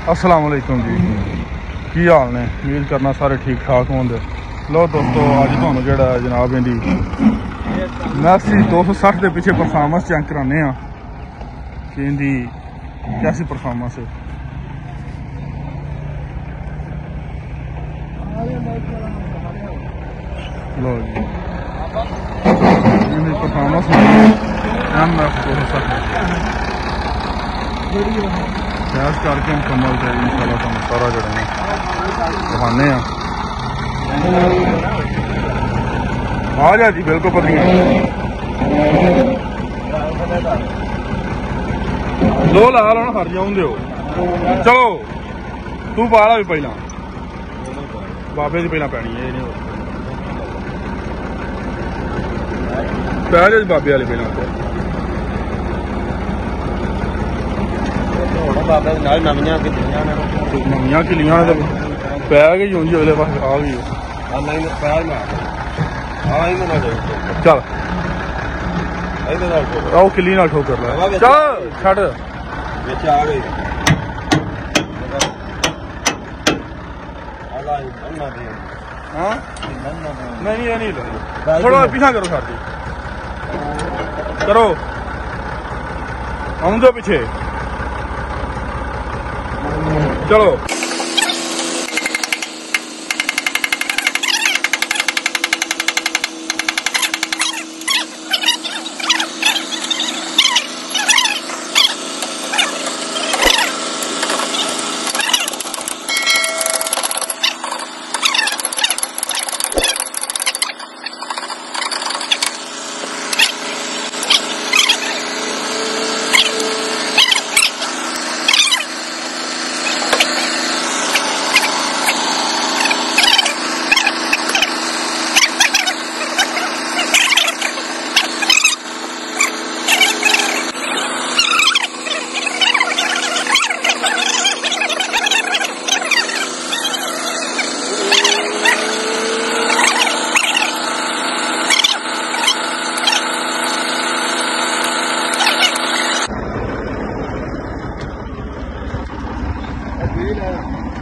अस्सलाम वालेकुम जी, की हाल ने? उम्मीद करना सारे ठीक ठाक होंगे। लो दोस्तों, अज तुहानू जिहड़ा जनाब इहदी मैसी 260 के पिछे परफॉर्मेंस चेक कराने कि इहदी कैसी परफॉर्मेंस है। लो जी इहदी परफॉर्मेंस MF 260 प्रयास करके मुकम्मल थे इंशाल्लाह तुम सारा जड़ा दिखाने आ जा जी। बिल्कुल पतलियां दो ला लो हर जाऊं दो। चलो तू पा ला भी पहला बाबे की पहला पैनी है पै जा बाबे वाली पहला नवियां किलियां पै गई होंगी अगले पास आ गई। चल आओ किली ना ठोकर ला चल छड़ नहीं थोड़ा पीछा करो साथी करो आऊं पीछे चलो।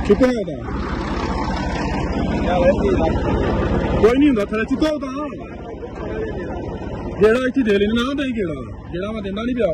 चुका होता कोई नहीं होंगे थोड़ा चुका होता गेड़ा इतनी दे लेना ना गेड़ा मैं देना नहीं पिया।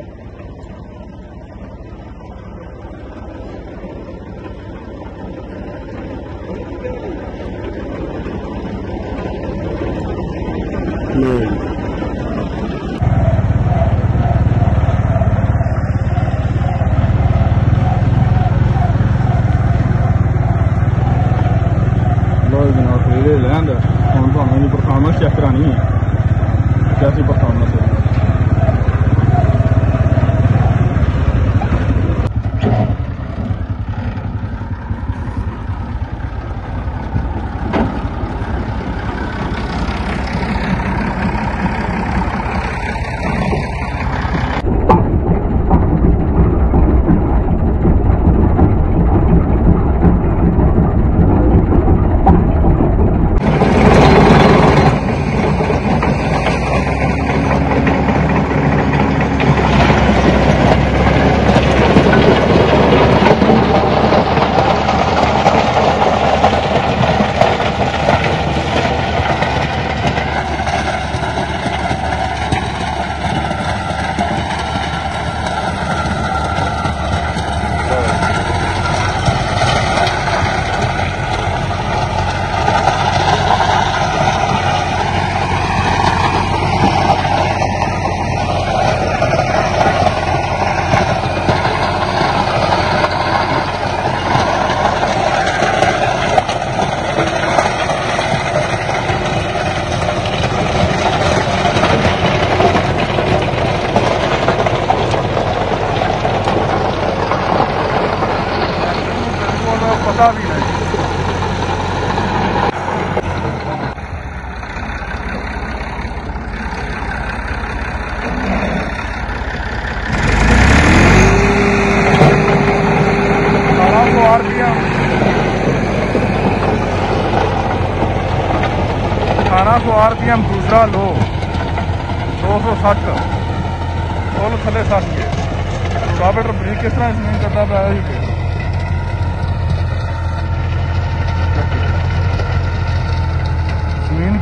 लैंड हम तो परफॉर्मेंस चेक करानी है कैसी परफॉर्मेंस है। पता भी नहीं। RPM दूसरा लो 260 फुल थले 60 है। कार्बोरेटर ब्रेक किस तरह इसमें करता पाया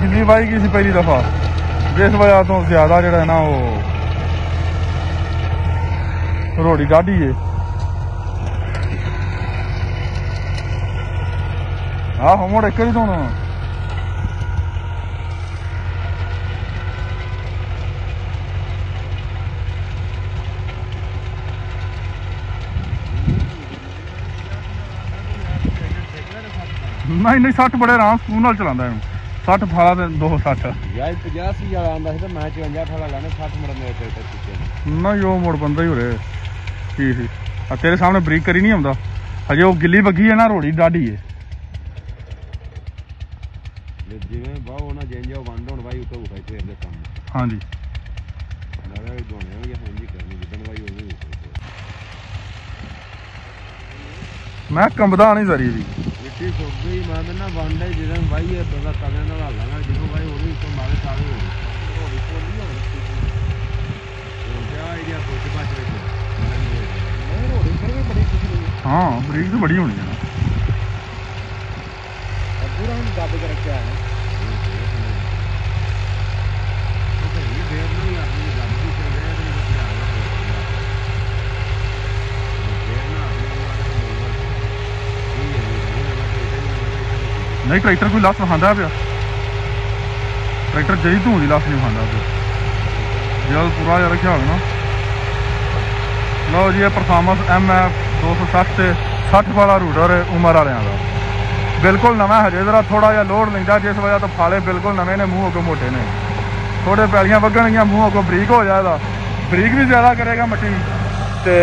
गिल्ली वाही गई सी पहली दफा, जिस वजह तो ज्यादा जो है ना वो रोड़ी गाड़ी है। आहो मुड़ एक ही धोना नहीं नहीं 60 बड़े आराम स्कूल नाल चलांदा इनू 60 फाला ते 260 यार 85 वाला आंदा सी ते मैं 54 फाला लाने 60 मुड़ मेरे ट्रैक्टर पीछे नहीं वो मुड़ बंदा ही हो रहे की सी तेरे सामने ब्रेक करी नहीं आंदा हजे वो गिल्ली बगी है ना रोड़ी डाडी है जिवें बाहो ना जेंजो बंद होण भाई उतो उठाई फेर दे काम। हां जी मेरा दोने हो या हां जी करनी जिदन भाई हो मैं कंबदा नहीं जरी दी मिट्टी सुक गई मैं ना बंद है जिदन भाई ये बंदा कदे ना लाना जिदन भाई होली तो मारे सारे हो रोड़ी खोली हो तो क्या आईडिया कुछ बात है नहीं रोड़ी पर भी बड़ी कुछ नहीं। हां ब्रेक तो बड़ी होनी है ना पूरा हम दाबे के रखे आए तो ये देर नहीं अपनी दाबे की चल रहा है तो मुझे आ रहा है नहीं ट्रैक्टर कोई लाश विखांदा पिया ट्रैक्टर जही धूं दी लाश नहीं विखांदा पिया जल पूरा जिहा रखिया होवे ना। लो जी ये परफॉर्मेंस MF 260 ते 60 वाला रूटर उमर वालियां दा बिल्कुल नवा हजे जरा थोड़ा जिहा लोड लैंदा जिस वजह तो फाले बिल्कुल नवे ने मूँह अगों मोटे ने थोड़े पैलियां वगणगियां मूँह अगों बरीक हो जाएगा बरीक भी ज़्यादा करेगा मट्टी ते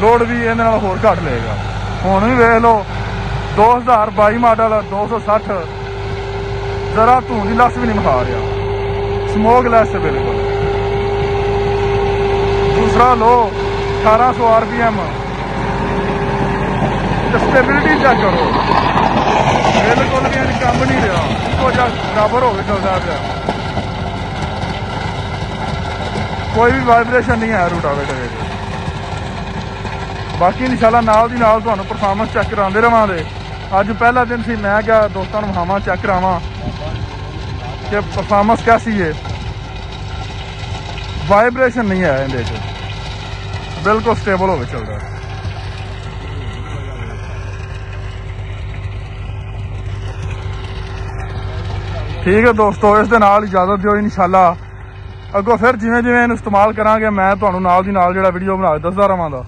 लोड भी इहदे नाल होर घट लेगा। हुण भी वेख लो 2022 मॉडल 260 जरा धूं दी लस भी नहीं विखा रहा स्मोकलैस बिल्कुल। दूसरा लो 1800 RPM स्टेबिलिटी चेक करो बिल्कुल भी कम नहीं रहा कुछ बराबर हो चलता पाया कोई भी वाइब्रेशन नहीं है रूटावेटर। बाकी इंशाल्लाह नाल दी नाल तुहानूं परफॉर्मेंस चेक करांदे रहांगे। अज पहला दिन सी मैं क्या दोस्तों विखावां चेक करावां कि परफॉर्मेंस कैसी है। वाइब्रेशन नहीं है इहदे च बिल्कुल स्टेबल हो चलता है। ठीक है दोस्तों इस दे नाल इजाजत दिओ इंशाल्लाह अगों फिर जिवें जिवें इहनूं इस्तेमाल करांगे मैं तुहानूं नाल दी नाल जिहड़ा वीडियो बना के दसदा रहांगा।